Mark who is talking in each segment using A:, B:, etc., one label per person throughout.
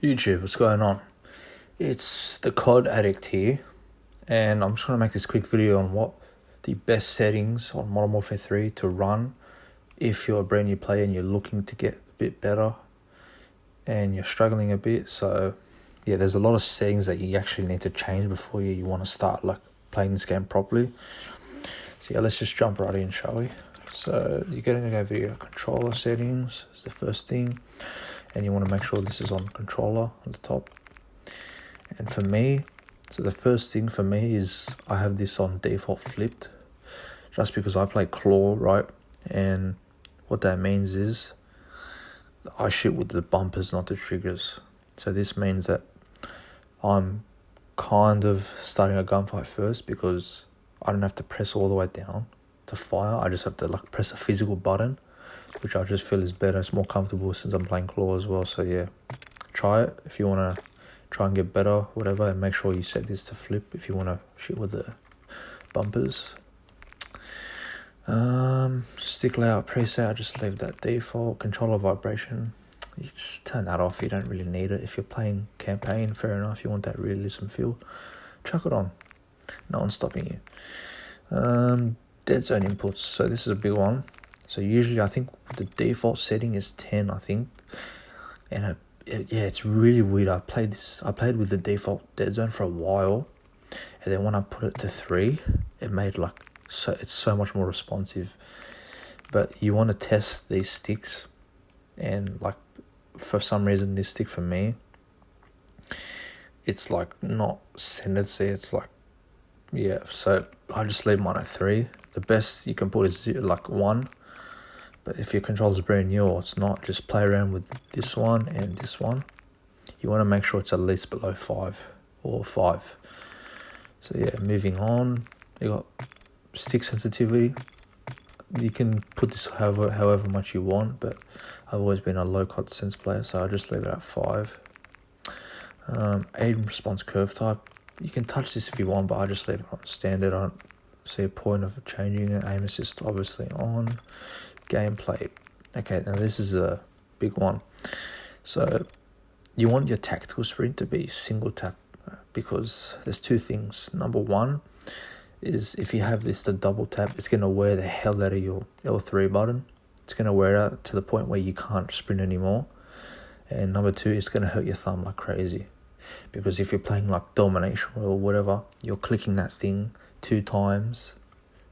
A: YouTube, what's going on? It's the COD Addict here, and I'm just going to make this quick video on what the best settings on Modern Warfare 3 to run if you're a brand new player and you're looking to get a bit better and you're struggling a bit. So yeah, there's a lot of settings that you actually need to change before you want to start playing this game properly. So yeah, let's just jump right in, shall we? So you're going to go video controller settings is the first thing, and you want to make sure this is on controller on the top. And for me, so the first thing for me is I have this on default flipped, just because I play claw, right? And what that means is I shoot with the bumpers, not the triggers. So this means that I'm kind of starting a gunfight first because I don't have to press all the way down to fire. I just have to press a physical button, which I just feel is better. It's more comfortable since I'm playing claw as well. So yeah, try it if you want to try and get better, whatever, and make sure you set this to flip if you want to shoot with the bumpers. Stick layout preset, I just leave that default. Controller vibration, you just turn that off. You don't really need it. If you're playing campaign, fair enough, you want that realism feel, chuck it on. No one's stopping you. Dead zone inputs, so this is a big one. So usually I think the default setting is 10, I think, and yeah, it's really weird. I played with the default dead zone for a while, and then when I put it to 3, it made it's so much more responsive. But you want to test these sticks, and for some reason this stick for me, it's not centered. See, it's yeah. So I just leave mine at 3. The best you can put is 1. But if your controller's brand new or it's not, just play around with this one and this one. You want to make sure it's at least below 5 or 5. So yeah, moving on. You got stick sensitivity. You can put this however much you want, but I've always been a low COD sense player, so I just leave it at 5. Aim response curve type. You can touch this if you want, but I just leave it on standard. I don't see a point of changing it. Aim assist obviously on. Gameplay. Okay, now this is a big one. So you want your tactical sprint to be single tap, because there's 2 things. Number 1 is if you have this to double tap, it's going to wear the hell out of your L3 button. It's going to wear it out to the point where you can't sprint anymore. And number 2, it's going to hurt your thumb like crazy, because if you're playing domination or whatever, you're clicking that thing 2 times,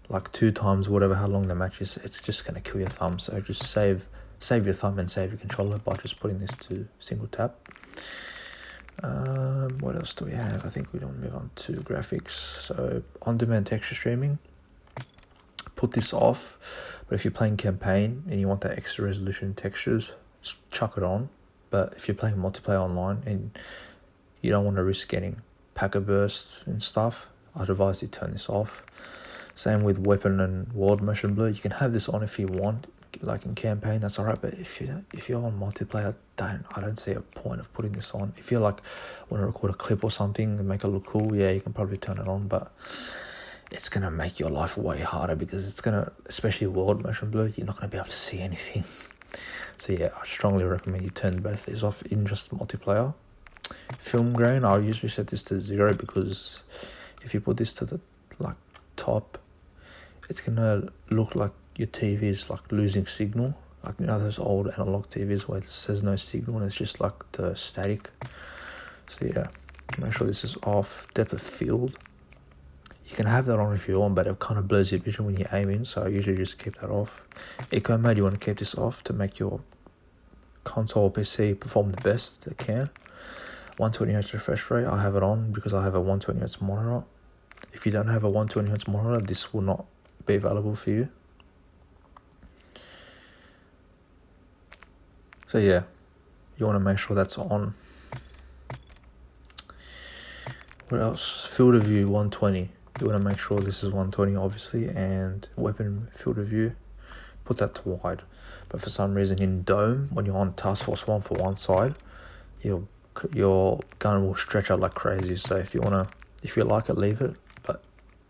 A: whatever, how long the match is, it's just going to kill your thumb. So just save your thumb and save your controller by just putting this to single tap. What else do we have? I think we don't move on to graphics. So on-demand texture streaming, put this off. But if you're playing campaign and you want that extra resolution textures, just chuck it on. But if you're playing multiplayer online and you don't want to risk getting packet bursts and stuff, I'd advise you turn this off. Same with weapon and world motion blur. You can have this on if you want, in campaign, that's alright. But if you're on multiplayer, I don't see a point of putting this on. If you want to record a clip or something and make it look cool, yeah, you can probably turn it on. But it's gonna make your life way harder, because it's gonna, especially world motion blur, you're not gonna be able to see anything. So yeah, I strongly recommend you turn both these off in just multiplayer. Film grain, I usually set this to 0, because if you put this to the top, it's gonna look like your TV is losing signal, those old analog TVs where it says no signal and it's just the static. So yeah, make sure this is off. Depth of field, you can have that on if you want, but it kind of blurs your vision when you aim in, so I usually just keep that off. Eco mode, you want to keep this off to make your console or PC perform the best it can. 120Hz refresh rate, I have it on because I have a 120Hz monitor. If you don't have a 120Hz monitor, this will not be available for you. So yeah, you want to make sure that's on. What else? Field of view 120. You want to make sure this is 120 obviously, and weapon field of view, put that to wide. But for some reason in dome, when you're on task force 1 for one side, your gun will stretch out like crazy. So if you like it, leave it. But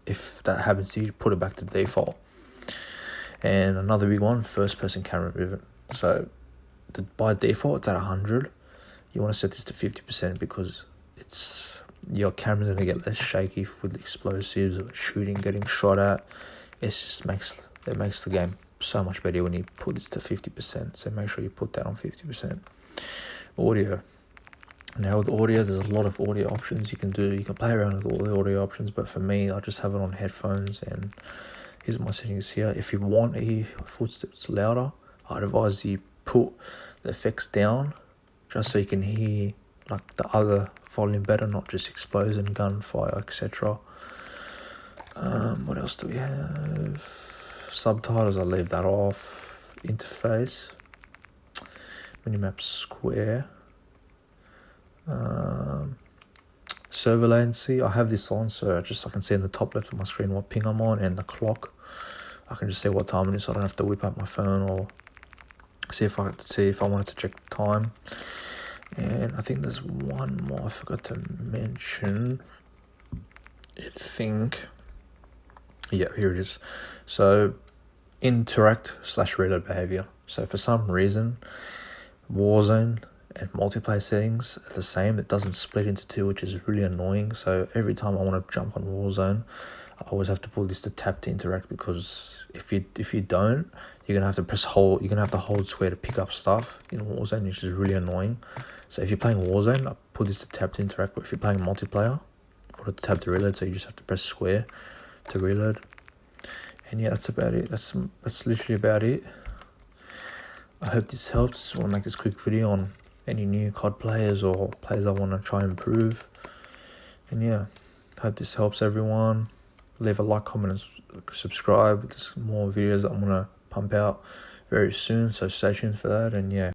A: if that happens to you, put it back to default. And another big one, first person camera movement. So by default it's at 100. you want to set this to 50% because your camera's going to get less shaky with explosives or shooting, getting shot at. It makes the game so much better when you put this to 50%. So make sure you put that on 50%. Audio. Now with audio, there's a lot of audio options you can do. You can play around with all the audio options, but for me, I just have it on headphones, and here's my settings here. If you want to hear footsteps louder, I'd advise you put the effects down just so you can hear like the other volume better, not just explosion, gunfire, etc. What else do we have? Subtitles, I'll leave that off. Interface. Minimap square. Server latency I have this on, so I can see in the top left of my screen what ping I'm on, and the clock. I can just see what time it is, so I don't have to whip up my phone or see if I wanted to check the time. And I think there's one more I forgot to mention. Yeah, here it is. So interact/reload behavior. So for some reason, Warzone and multiplayer settings are the same. It doesn't split into two, which is really annoying. So every time I want to jump on Warzone, I always have to pull this to tap to interact, because if you don't, you're gonna have to press hold. You're gonna have to hold square to pick up stuff in Warzone, which is really annoying. So if you're playing Warzone, I put this to tap to interact. But if you're playing multiplayer, I put it to tap to reload. So you just have to press square to reload. And yeah, that's about it. That's literally about it. I hope this helps. Just want to make this quick video on any new COD players or players I want to try and improve. And yeah, hope this helps everyone. Leave a like, comment, and subscribe. There's more videos that I'm going to pump out very soon, so stay tuned for that. And yeah.